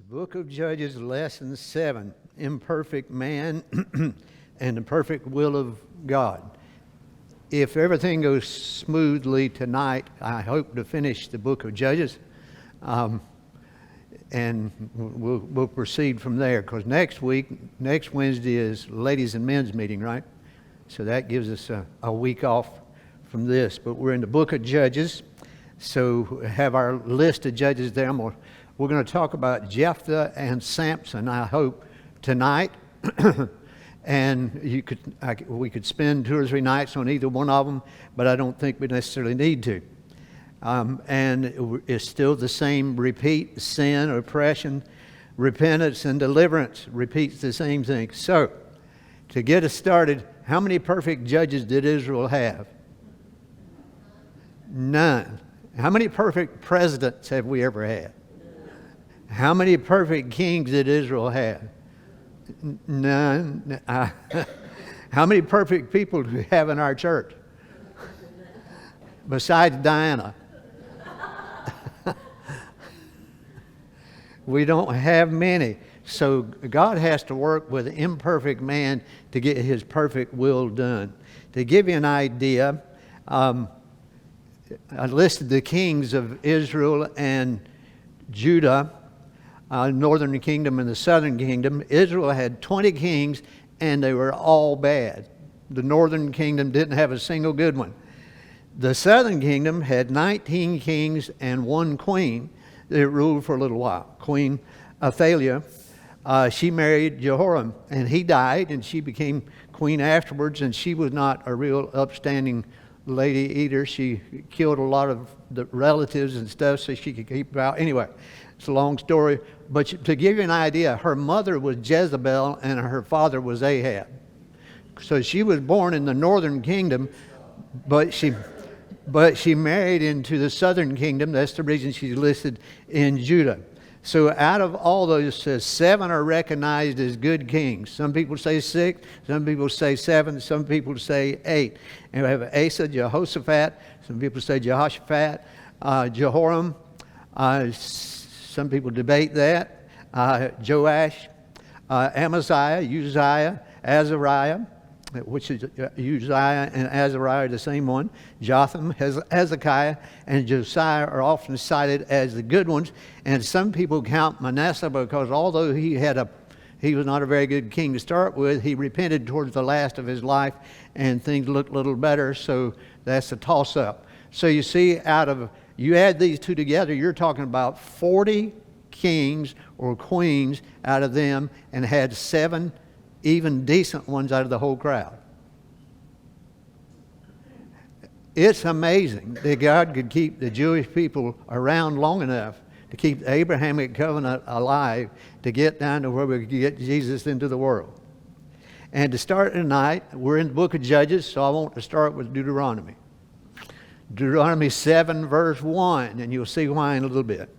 Book of Judges, Lesson 7, Imperfect Man and the Perfect Will of God. If everything goes smoothly tonight, I hope to finish the Book of Judges, and we'll proceed from there, because next Wednesday is ladies and men's meeting, right? So that gives us a week off from this. But we're in the Book of Judges, so have our list of judges there. We're going to talk about Jephthah and Samson, I hope, tonight. And we could spend 2 or 3 nights on either one of them, but I don't think we necessarily need to. And it's still the same repeat: sin, oppression, repentance, and deliverance. Repeats the same thing. So, to get us started, how many perfect judges did Israel have? None. How many perfect presidents have we ever had? How many perfect kings did Israel have? None. How many perfect people do we have in our church? Besides Diana. We don't have many. So God has to work with imperfect man to get his perfect will done. To give you an idea, I listed the kings of Israel and Judah, northern kingdom and the southern kingdom. Israel had 20 kings, and they were all bad. The northern kingdom didn't have a single good one. The southern kingdom had 19 kings and 1 queen that ruled for a little while. Queen Athaliah, she married Jehoram, and he died, and she became queen afterwards, and she was not a real upstanding lady either. She killed a lot of the relatives and stuff so she could keep out. Anyway, it's a long story, but to give you an idea, her mother was Jezebel and her father was Ahab. So she was born in the northern kingdom, but she married into the southern kingdom. That's the reason she's listed in Judah. So out of all those, 7 are recognized as good kings. Some people say 6, some people say 7, some people say 8. And we have Asa, Jehoshaphat, some people say Jehoshaphat, Jehoram. Some people debate that. Joash, Amaziah, Uzziah, Azariah, which is Uzziah and Azariah are the same one. Jotham, Hezekiah, and Josiah are often cited as the good ones. And some people count Manasseh because although he was not a very good king to start with, he repented towards the last of his life and things looked a little better. So that's a toss-up. So you see, you add these two together, you're talking about 40 kings or queens out of them, and had 7 even decent ones out of the whole crowd. It's amazing that God could keep the Jewish people around long enough to keep the Abrahamic covenant alive, to get down to where we could get Jesus into the world. And to start tonight, we're in the book of Judges, so I want to start with Deuteronomy. Deuteronomy 7 verse 1, and you'll see why in a little bit.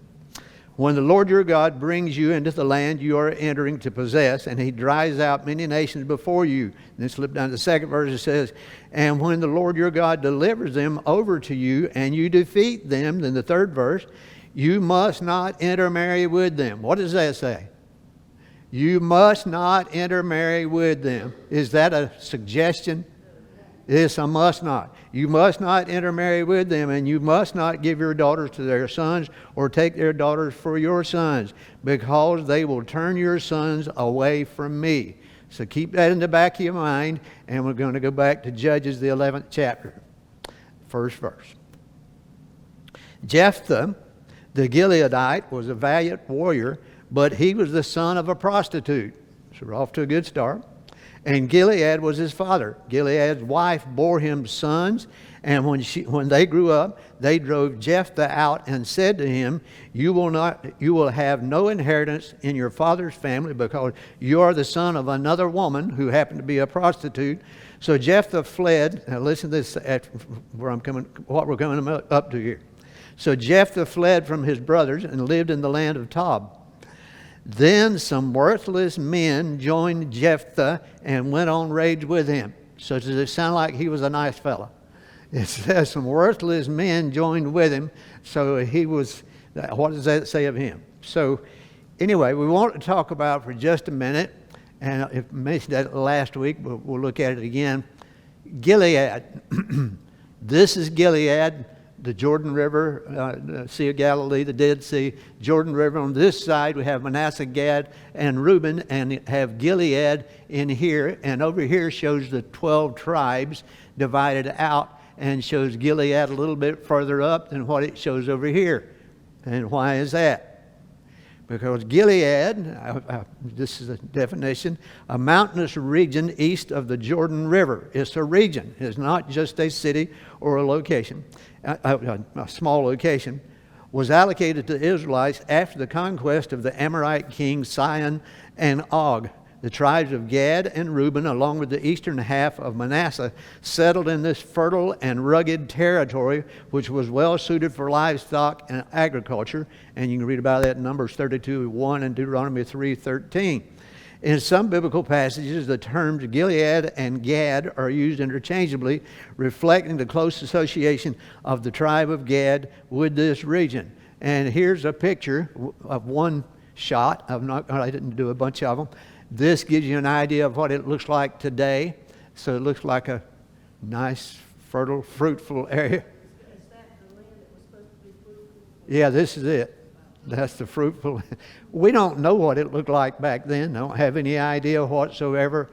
When the Lord your God brings you into the land you are entering to possess, and he drives out many nations before you. And then slip down to the second verse, it says, and when the Lord your God delivers them over to you and you defeat them, then the third verse, you must not intermarry with them. What does that say? You must not intermarry with them. Is that a suggestion? It's a must not. You must not intermarry with them, and you must not give your daughters to their sons or take their daughters for your sons, because they will turn your sons away from me. So keep that in the back of your mind, and we're going to go back to Judges, the 11th chapter. First verse. Jephthah, the Gileadite, was a valiant warrior, but he was the son of a prostitute. So we're off to a good start. And Gilead was his father. Gilead's wife bore him sons, and when they grew up, they drove Jephthah out and said to him, you will have no inheritance in your father's family, because you are the son of another woman who happened to be a prostitute. So Jephthah fled. Now listen to this, what we're coming up to here. So Jephthah fled from his brothers and lived in the land of Tob. Then some worthless men joined Jephthah and went on raids with him. So does it sound like he was a nice fella? It says some worthless men joined with him. So he was, what does that say of him? So Anyway, we want to talk about for just a minute, and I mentioned that last week, but we'll look at it again. Gilead. This is Gilead, the Jordan River, the Sea of Galilee, the Dead Sea, Jordan River. On this side, we have Manasseh, Gad, and Reuben, and have Gilead in here. And over here shows the 12 tribes divided out, and shows Gilead a little bit further up than what it shows over here. And why is that? Because Gilead, this is a definition, a mountainous region east of the Jordan River. It's a region. It's not just a city or a location, a small location. Was allocated to the Israelites after the conquest of the Amorite kings Sihon and Og. The tribes of Gad and Reuben, along with the eastern half of Manasseh, settled in this fertile and rugged territory, which was well suited for livestock and agriculture. And you can read about that in Numbers 32:1 and Deuteronomy 3:13. In some biblical passages, the terms Gilead and Gad are used interchangeably, reflecting the close association of the tribe of Gad with this region. And here's a picture of one shot. I didn't do a bunch of them. This gives you an idea of what it looks like today. So it looks like a nice, fertile, fruitful area. Is that the land that was supposed to be fruitful? Yeah, this is it. That's the fruitful. We don't know what it looked like back then. Don't have any idea whatsoever.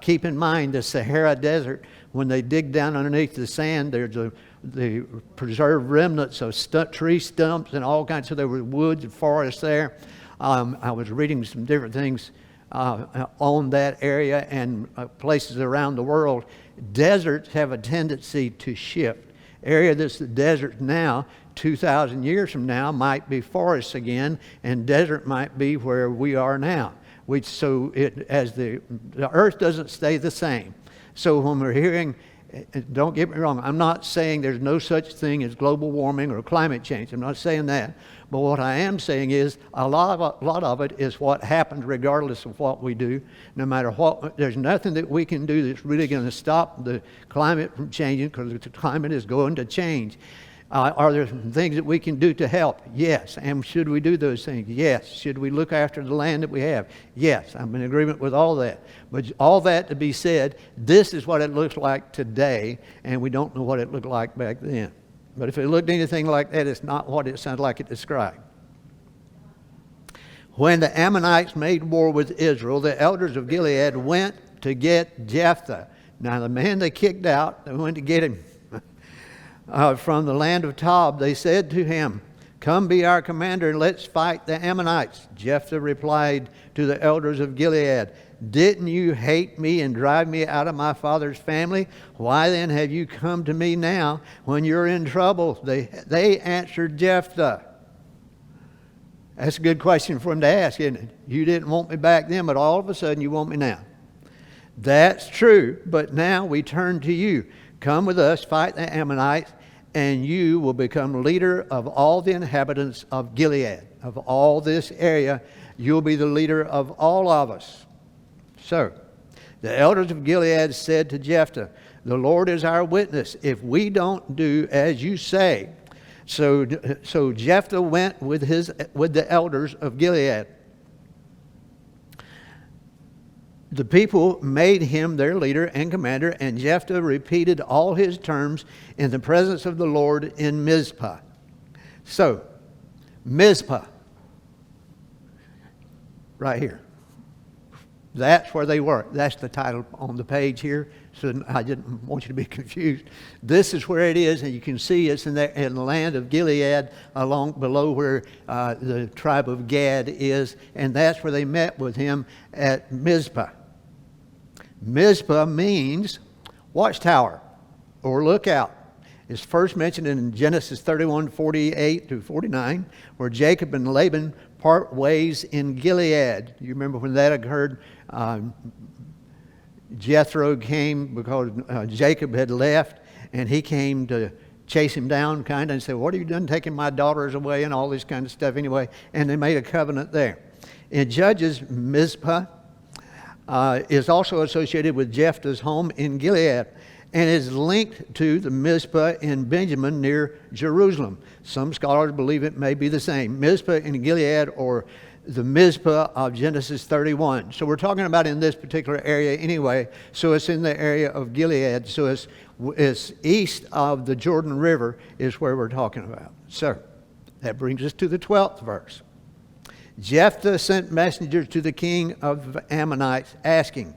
Keep in mind the Sahara Desert, when they dig down underneath the sand, there's the preserved remnants of tree stumps and all kinds. So there were woods and forests there. I was reading some different things on that area and places around the world. Deserts have a tendency to shift. Area that's the desert now, 2,000 years from now, might be forests again, and desert might be where we are now. As the earth doesn't stay the same. So when we're hearing, don't get me wrong, I'm not saying there's no such thing as global warming or climate change. I'm not saying that. But what I am saying is a lot of it is what happens regardless of what we do. No matter what, there's nothing that we can do that's really going to stop the climate from changing, because the climate is going to change. Are there some things that we can do to help? Yes. And should we do those things? Yes. Should we look after the land that we have? Yes. I'm in agreement with all that. But all that to be said, this is what it looks like today, and we don't know what it looked like back then. But if it looked anything like that, it's not what it sounded like it described. When the Ammonites made war with Israel, the elders of Gilead went to get Jephthah. Now the man they kicked out, they went to get him from the land of Tob. They said to him, "Come be our commander and let's fight the Ammonites." Jephthah replied to the elders of Gilead, "Didn't you hate me and drive me out of my father's family? Why then have you come to me now when you're in trouble?" They answered Jephthah. That's a good question for him to ask, isn't it? You didn't want me back then, but all of a sudden you want me now. That's true, but now we turn to you. Come with us, fight the Ammonites, and you will become leader of all the inhabitants of Gilead. Of all this area, you'll be the leader of all of us. So, the elders of Gilead said to Jephthah, "The Lord is our witness if we don't do as you say." So Jephthah went with the elders of Gilead. The people made him their leader and commander, and Jephthah repeated all his terms in the presence of the Lord in Mizpah. So, Mizpah, right here. That's where they were. That's the title on the page here, so I didn't want you to be confused. This is where it is, and you can see it's in the land of Gilead, along below where the tribe of Gad is, and that's where they met with him at Mizpah. Mizpah means watchtower or lookout. It's first mentioned in Genesis 31:48 to 49, where Jacob and Laban part ways in Gilead. You remember when that occurred? Jethro came because Jacob had left, and he came to chase him down kind of and said, "What have you done taking my daughters away?" and all this kind of stuff anyway. And they made a covenant there. In Judges, Mizpah is also associated with Jephthah's home in Gilead, and is linked to the Mizpah in Benjamin near Jerusalem. Some scholars believe it may be the same. Mizpah in Gilead, or the Mizpah of Genesis 31. So we're talking about in this particular area anyway. So it's in the area of Gilead. So it's east of the Jordan River is where we're talking about. So that brings us to the 12th verse. Jephthah sent messengers to the king of the Ammonites, asking,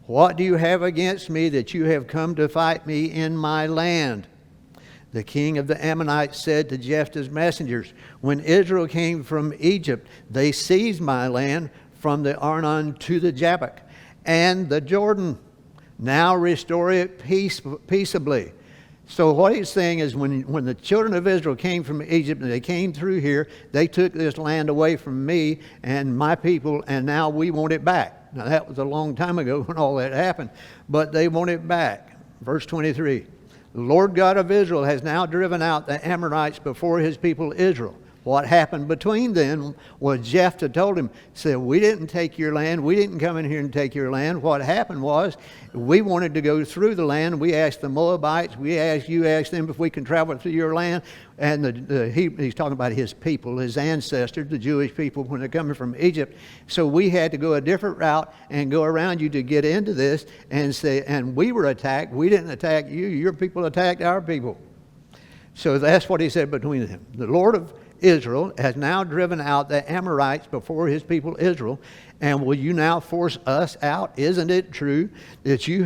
"What do you have against me that you have come to fight me in my land?" The king of the Ammonites said to Jephthah's messengers, "When Israel came from Egypt, they seized my land from the Arnon to the Jabbok and the Jordan. Now restore it peaceably." So what he's saying is when the children of Israel came from Egypt and they came through here, they took this land away from me and my people, and now we want it back. Now that was a long time ago when all that happened, but they want it back. Verse 23, "The Lord God of Israel has now driven out the Amorites before his people Israel." What happened between them was Jephthah told him, said, "We didn't take your land. We didn't come in here and take your land. What happened was we wanted to go through the land. We asked the Moabites. We asked them if we can travel through your land." And he's talking about his people, his ancestors, the Jewish people when they're coming from Egypt. So we had to go a different route and go around you to get into this and say, and we were attacked. We didn't attack you. Your people attacked our people. So that's what he said between them. The Lord of Israel has now driven out the Amorites before his people Israel, and will you now force us out? Isn't it true that you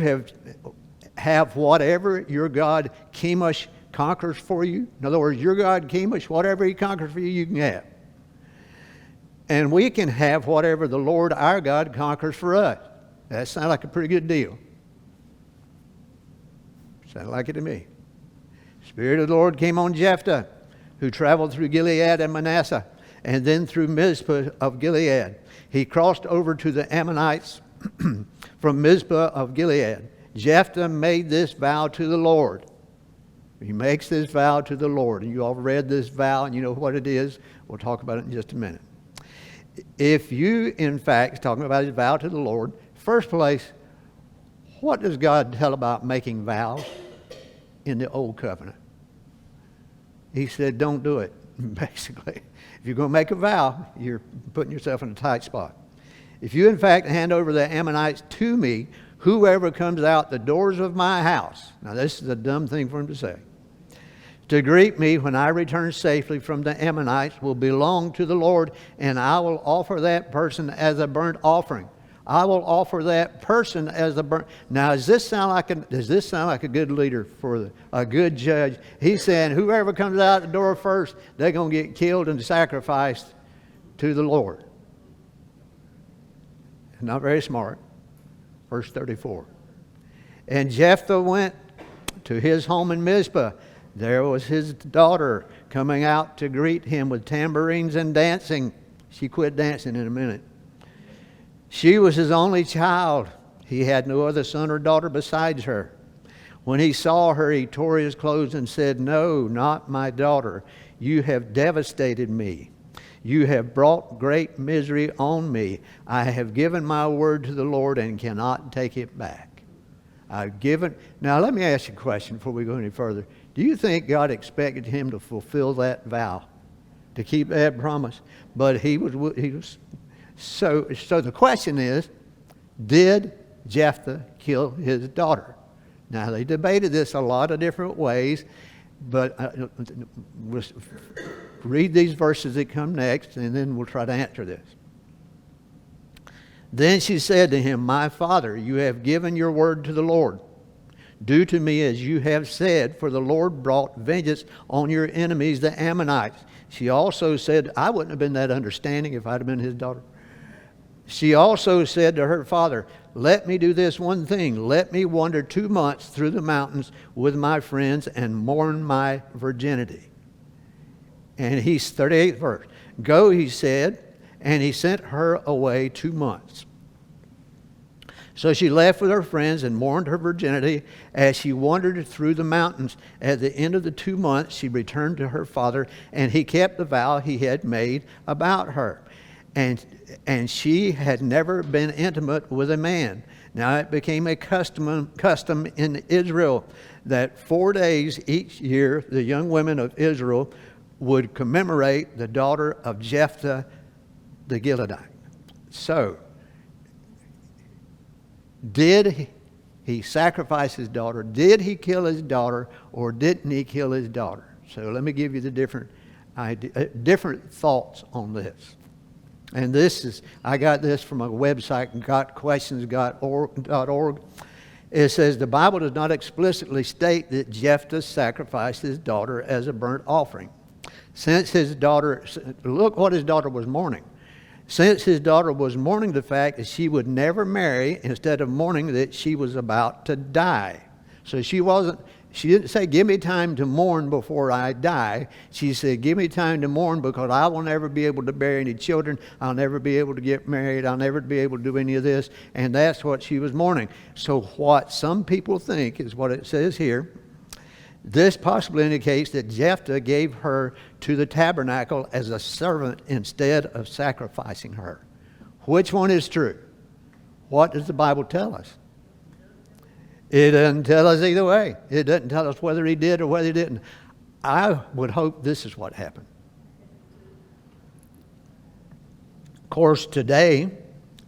have whatever your God Chemosh conquers for you? In other words, your God Chemosh, whatever he conquers for you, you can have. And we can have whatever the Lord our God conquers for us. That sounds like a pretty good deal. Sounds like it to me. Spirit of the Lord came on Jephthah, who traveled through Gilead and Manasseh, and then through Mizpah of Gilead. He crossed over to the Ammonites from Mizpah of Gilead. Jephthah made this vow to the Lord. He makes this vow to the Lord. And you all read this vow, and you know what it is. We'll talk about it in just a minute. If you, in fact, talking about his vow to the Lord, first place, what does God tell about making vows in the Old Covenant? He said, don't do it, basically. If you're going to make a vow, you're putting yourself in a tight spot. If you, in fact, hand over the Ammonites to me, whoever comes out the doors of my house, now this is a dumb thing for him to say, to greet me when I return safely from the Ammonites will belong to the Lord, and I will offer that person as a burnt offering. I will offer that person as a burnt. Now, does this sound like a good leader a good judge? He's saying whoever comes out the door first, they're going to get killed and sacrificed to the Lord. Not very smart. Verse 34. And Jephthah went to his home in Mizpah. There was his daughter coming out to greet him with tambourines and dancing. She quit dancing in a minute. She was his only child. He had no other son or daughter besides her. When he saw her, he tore his clothes and said, "No, not my daughter. You have devastated me. You have brought great misery on me. I have given my word to the Lord and cannot take it back." Now let me ask you a question before we go any further. Do you think God expected him to fulfill that vow, to keep that promise? But he was. So the question is, did Jephthah kill his daughter? Now, they debated this a lot of different ways, but we'll read these verses that come next, and then we'll try to answer this. Then she said to him, "My father, you have given your word to the Lord. Do to me as you have said, for the Lord brought vengeance on your enemies, the Ammonites." She also said, I wouldn't have been that understanding if I'd have been his daughter. She also said to her father, "Let me do this one thing. Let me wander 2 months through the mountains with my friends and mourn my virginity." And he's 38th verse. "Go," he said, and he sent her away 2 months. So she left with her friends and mourned her virginity as she wandered through the mountains. At the end of the 2 months, she returned to her father, and he kept the vow he had made about her. And she had never been intimate with a man. Now it became a custom in Israel that 4 days each year the young women of Israel would commemorate the daughter of Jephthah the Gileadite. So, did he sacrifice his daughter? Did he kill his daughter, or didn't he kill his daughter? So let me give you the different thoughts on this. And I got this from a website, gotquestions.org. It says, the Bible does not explicitly state that Jephthah sacrificed his daughter as a burnt offering. Since his daughter, look what his daughter was mourning. Since his daughter was mourning the fact that she would never marry, instead of mourning that she was about to die. So she didn't say, give me time to mourn before I die. She said, give me time to mourn because I will never be able to bear any children. I'll never be able to get married. I'll never be able to do any of this. And that's what she was mourning. So what some people think is what it says here. This possibly indicates that Jephthah gave her to the tabernacle as a servant instead of sacrificing her. Which one is true? What does the Bible tell us? It doesn't tell us either way. It doesn't tell us whether he did or whether he didn't. I would hope this is what happened. Of course, today,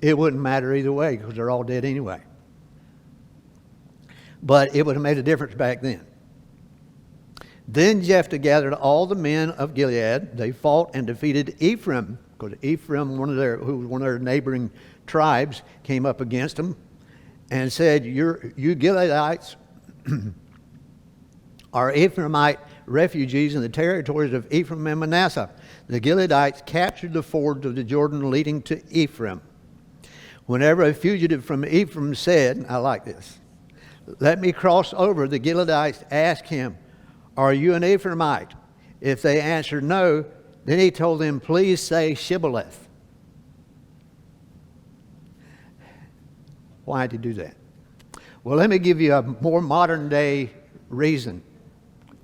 it wouldn't matter either way because they're all dead anyway. But it would have made a difference back then. Then Jephthah gathered all the men of Gilead. They fought and defeated Ephraim, because Ephraim, who was one of their neighboring tribes, came up against them and said, you Gileadites are Ephraimite refugees in the territories of Ephraim and Manasseh. The Gileadites captured the fords of the Jordan leading to Ephraim. Whenever a fugitive from Ephraim said, I like this, let me cross over, the Gileadites asked him, are you an Ephraimite? If they answered no, then he told them, please say Shibboleth. Why did he do that? Well, let me give you a more modern day reason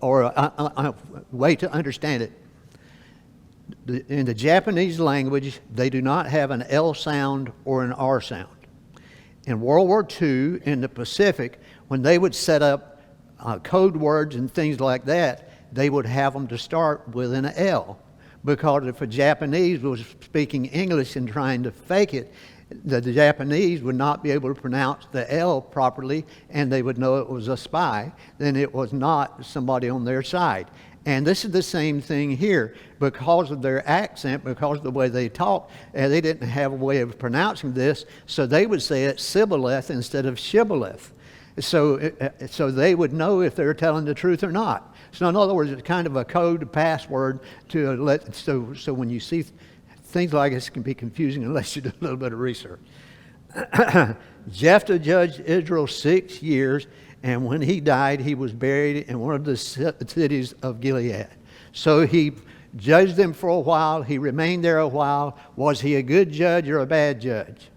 or a way to understand it. In the Japanese language, they do not have an L sound or an R sound. In World War II, in the Pacific, when they would set up code words and things like that, they would have them to start with an L. Because if a Japanese was speaking English and trying to fake it, the Japanese would not be able to pronounce the L properly, and they would know it was a spy, then it was not somebody on their side. And this is the same thing here. Because of their accent, because of the way they talk, they didn't have a way of pronouncing this, so they would say it Sibboleth instead of Shibboleth. So they would know if they were telling the truth or not. So in other words, it's kind of a code password to let, so when you see things like this can be confusing unless you do a little bit of research. Jephthah judged Israel 6 years, and when he died, he was buried in one of the cities of Gilead. So he judged them for a while. He remained there a while. Was he a good judge or a bad judge?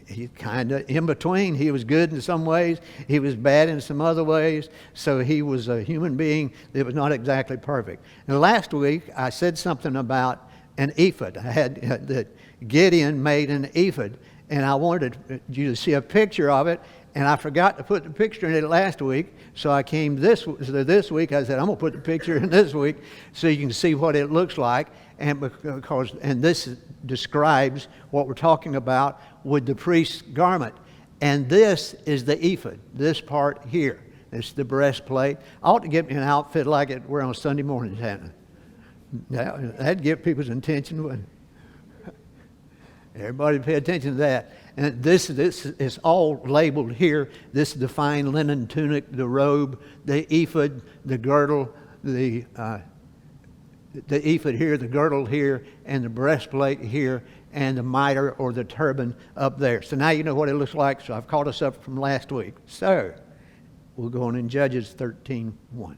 He kind of in between. He was good in some ways. He was bad in some other ways. So he was a human being that was not exactly perfect. And last week, I said something about an ephod. I had that Gideon made an ephod, and I wanted you to see a picture of it. And I forgot to put the picture in it last week, so I came this week. I said, I'm going to put the picture in this week so you can see what it looks like. And this describes what we're talking about with the priest's garment. And this is the ephod, this part here. It's the breastplate. I ought to get me an outfit like it we're on Sunday mornings, hadn't I? That'd get people's attention, wouldn't it? Everybody pay attention to that. And this is all labeled here. This is the fine linen tunic, the robe, the ephod, the girdle, the ephod here, the girdle here, and the breastplate here, and the mitre or the turban up there. So now you know what it looks like. So I've caught us up from last week. So we'll go on in Judges 13:1.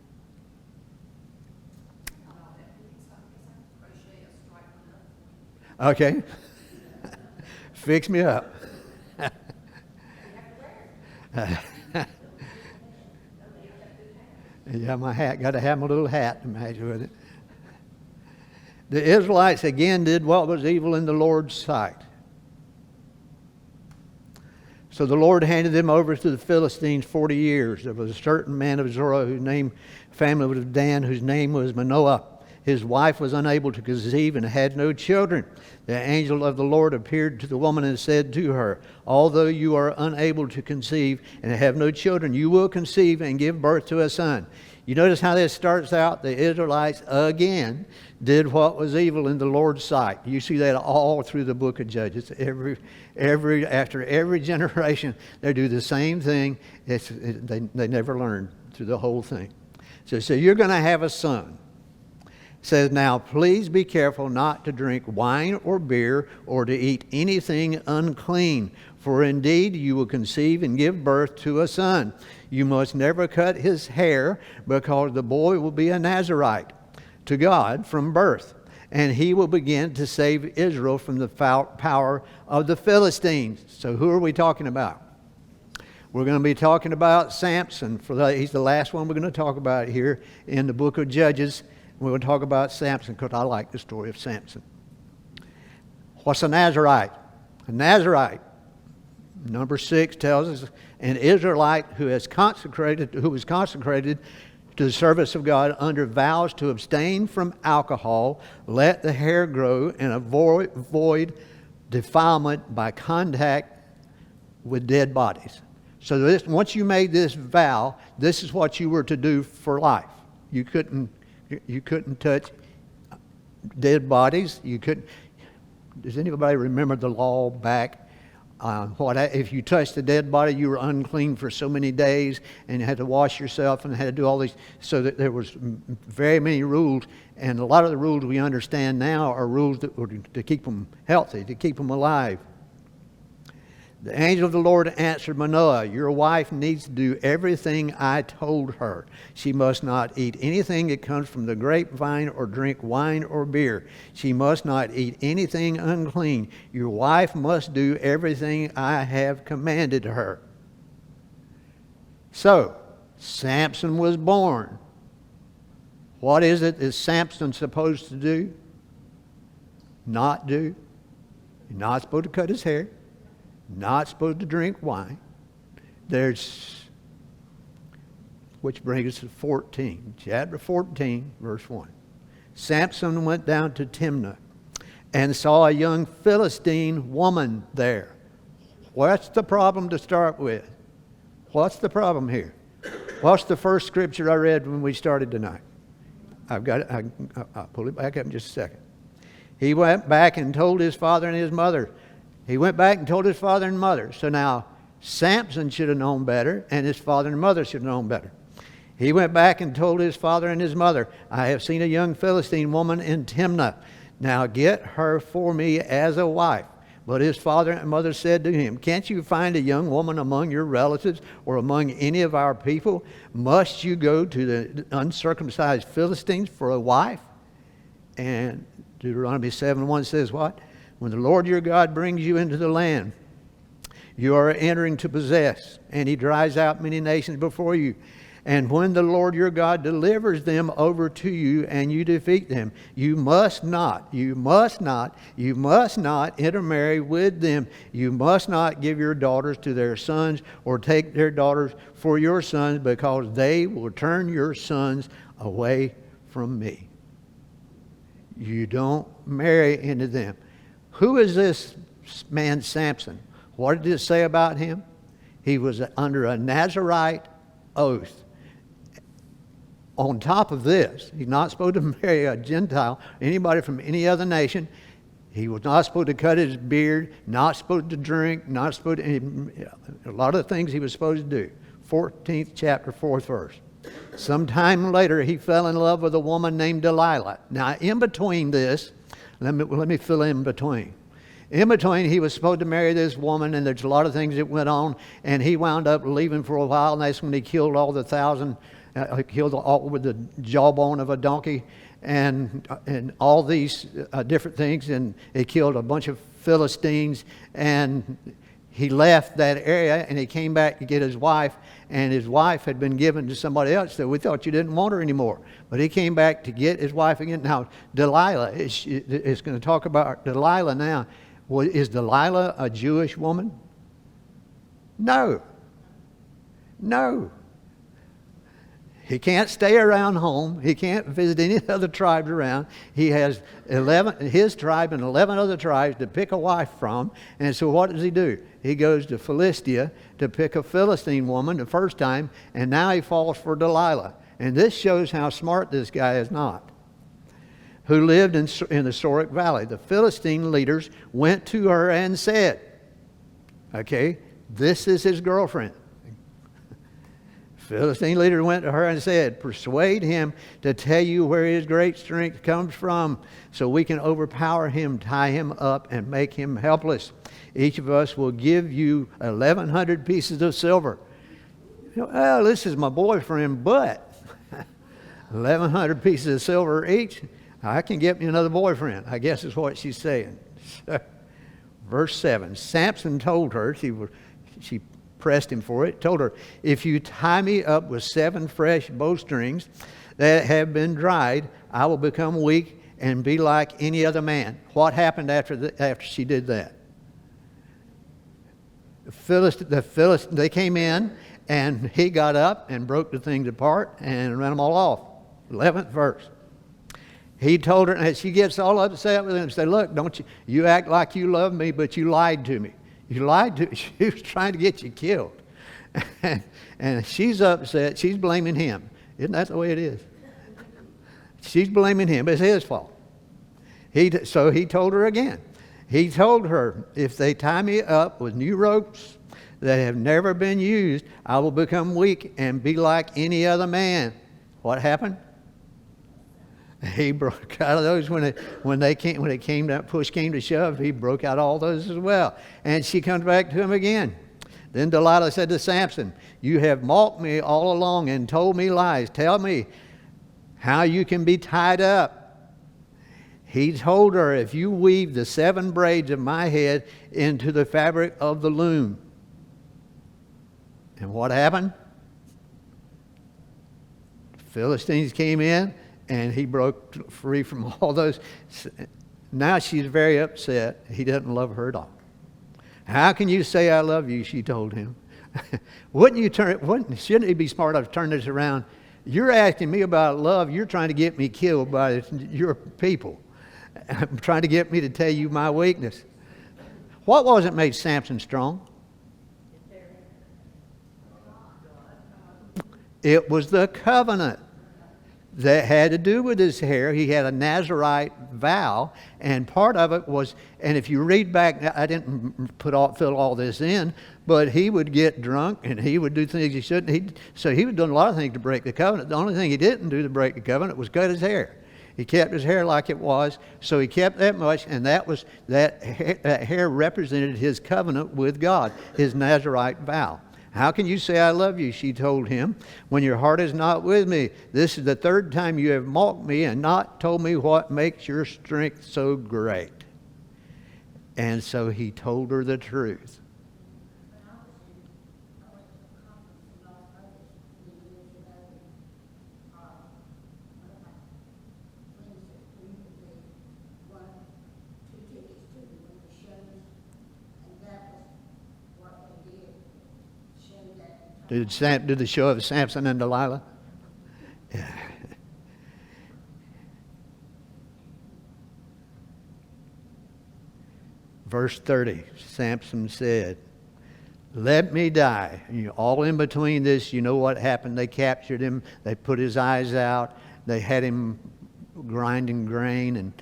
Okay. Fix me up. Yeah, my hat. Got to have my little hat to match with it. The Israelites again did what was evil in the Lord's sight. So the Lord handed them over to the Philistines 40 years. There was a certain man of Zorah whose family was Dan, whose name was Manoah. his wife was unable to conceive and had no children. The angel of the Lord appeared to the woman and said to her, although you are unable to conceive and have no children, you will conceive and give birth to a son. You notice how this starts out? The Israelites again did what was evil in the Lord's sight. You see that all through the book of Judges. After every generation, they do the same thing. They never learn through the whole thing. So you're going to have a son. It says, now please be careful not to drink wine or beer or to eat anything unclean, for indeed you will conceive and give birth to a son. You must never cut his hair, because the boy will be a Nazirite to God from birth, and he will begin to save Israel from the power of the Philistines. So who are we talking about? We're going to be talking about Samson. He's the last one we're going to talk about here in the book of Judges. We're going to talk about Samson because I like the story of Samson. What's a Nazirite? A Nazirite, number 6 tells us, an Israelite who was consecrated to the service of God under vows to abstain from alcohol, let the hair grow, and avoid defilement by contact with dead bodies. So once you made this vow, this is what you were to do for life. You couldn't touch dead bodies. Does anybody remember the law back? If you touched a dead body, you were unclean for so many days, and you had to wash yourself and had to do all these. So that there was very many rules, and a lot of the rules we understand now are rules that were to keep them healthy, to keep them alive. The angel of the Lord answered Manoah, your wife needs to do everything I told her. She must not eat anything that comes from the grapevine or drink wine or beer. She must not eat anything unclean. Your wife must do everything I have commanded her. So, Samson was born. What is Samson supposed to do? Not do. He's not supposed to cut his hair. Not supposed to drink wine. Which brings us to 14. Chapter 14, verse 1. Samson went down to Timnah and saw a young Philistine woman there. What's the problem to start with? What's the problem here? What's the first scripture I read when we started tonight? I'll pull it back up in just a second. He went back and told his father and his mother. He went back and told his father and mother. So now Samson should have known better, and his father and mother should have known better. He went back and told his father and his mother, I have seen a young Philistine woman in Timnah. Now get her for me as a wife. But his father and mother said to him, can't you find a young woman among your relatives or among any of our people? Must you go to the uncircumcised Philistines for a wife? And Deuteronomy 7:1 says what? When the Lord your God brings you into the land you are entering to possess, and he drives out many nations before you. And when the Lord your God delivers them over to you and you defeat them, you must not intermarry with them. You must not give your daughters to their sons or take their daughters for your sons, because they will turn your sons away from me. You don't marry into them. Who is this man Samson? What did it say about him? He was under a Nazirite oath. On top of this, he's not supposed to marry a Gentile, anybody from any other nation. He was not supposed to cut his beard, not supposed to drink, not supposed to, a lot of the things he was supposed to do. 14th chapter, 4th verse. Sometime later, he fell in love with a woman named Delilah. Now, in between this, let me fill in between. In between, he was supposed to marry this woman, and there's a lot of things that went on, and he wound up leaving for a while, and that's when he killed all the 1,000, killed all with the jawbone of a donkey, and all these different things, and he killed a bunch of Philistines, and he left that area, and he came back to get his wife, and his wife had been given to somebody else, so we thought you didn't want her anymore. But he came back to get his wife again. Now, Delilah, it's going to talk about Delilah now. Well, is Delilah a Jewish woman? No. He can't stay around home. He can't visit any other tribes around. He has his tribe and 11 other tribes to pick a wife from. And so what does he do? He goes to Philistia to pick a Philistine woman the first time, and now he falls for Delilah. And this shows how smart this guy is not. Who lived in the Sorek Valley. The Philistine leaders went to her and said, okay, this is his girlfriend. Philistine leader went to her and said, persuade him to tell you where his great strength comes from so we can overpower him, tie him up, and make him helpless. Each of us will give you 1,100 pieces of silver. You know, well, this is my boyfriend, but 1,100 pieces of silver each, I can get me another boyfriend, I guess is what she's saying. Verse 7, Samson told her, she pressed him for it, told her, if you tie me up with 7 fresh bowstrings that have been dried, I will become weak and be like any other man. What happened after she did that? They came in, and he got up and broke the things apart and ran them all off. 11th verse. He told her, and she gets all upset with him and said, look, don't you act like you love me, but you lied to me. You lied to me. She was trying to get you killed. And she's upset. She's blaming him. Isn't that the way it is? She's blaming him. It's his fault. So he told her again. He told her, if they tie me up with new ropes that have never been used, I will become weak and be like any other man. What happened? He broke out of those when push came to shove. He broke out all those as well. And she comes back to him again. Then Delilah said to Samson, you have mocked me all along and told me lies. Tell me how you can be tied up. He told her, if you weave the 7 braids of my head into the fabric of the loom. And what happened? Philistines came in, and he broke free from all those. Now she's very upset. He doesn't love her at all. How can you say I love you? She told him. Shouldn't he be smart enough to turn this around? You're asking me about love. You're trying to get me killed by your people. I'm trying to get me to tell you my weakness. What was it made Samson strong? It was the covenant that had to do with his hair. He had a Nazirite vow, and part of it was, and if you read back, I didn't fill all this in, but he would get drunk and he would do things he shouldn't. So he was doing a lot of things to break the covenant. The only thing he didn't do to break the covenant was cut his hair. He kept his hair like it was, so he kept that much, and that hair represented his covenant with God, his Nazirite vow. How can you say I love you, she told him, when your heart is not with me? This is the 3rd time you have mocked me and not told me what makes your strength so great. And so he told her the truth. Did the show of Samson and Delilah? Yeah. Verse 30, Samson said, let me die. All in between this, you know what happened. They captured him. They put his eyes out. They had him grinding grain. And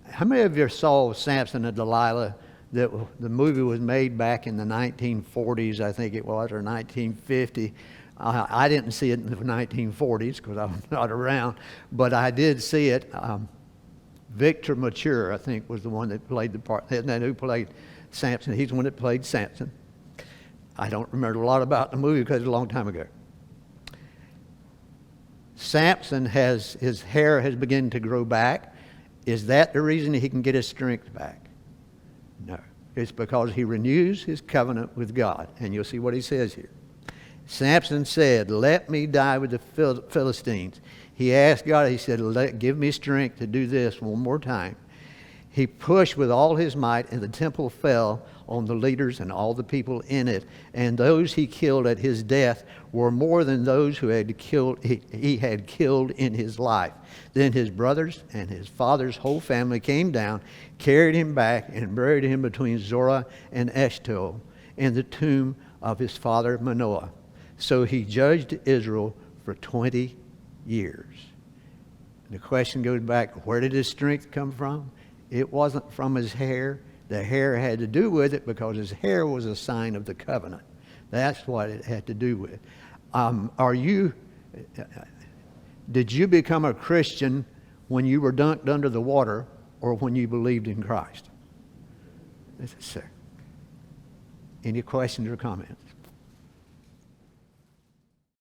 how many of you saw Samson and Delilah? The movie was made back in the 1940s, I think it was, or 1950. I didn't see it in the 1940s because I was not around, but I did see it. Victor Mature, I think, was the one that played the part. Isn't that who played Samson? He's the one that played Samson. I don't remember a lot about the movie because it was a long time ago. Samson his hair has begun to grow back. Is that the reason he can get his strength back? No. It's because he renews his covenant with God. And you'll see what he says here. Samson said, let me die with the Philistines. He asked God, he said, give me strength to do this one more time. He pushed with all his might, and the temple fell on the leaders and all the people in it. And those he killed at his death were more than those who he had killed in his life. Then his brothers and his father's whole family came down, carried him back, and buried him between Zorah and Eshtaol in the tomb of his father Manoah. So he judged Israel for 20 years. And the question goes back, where did his strength come from? It wasn't from his hair. The hair had to do with it because his hair was a sign of the covenant. That's what it had to do with. Did you become a Christian when you were dunked under the water or when you believed in Christ? Sir. Any questions or comments?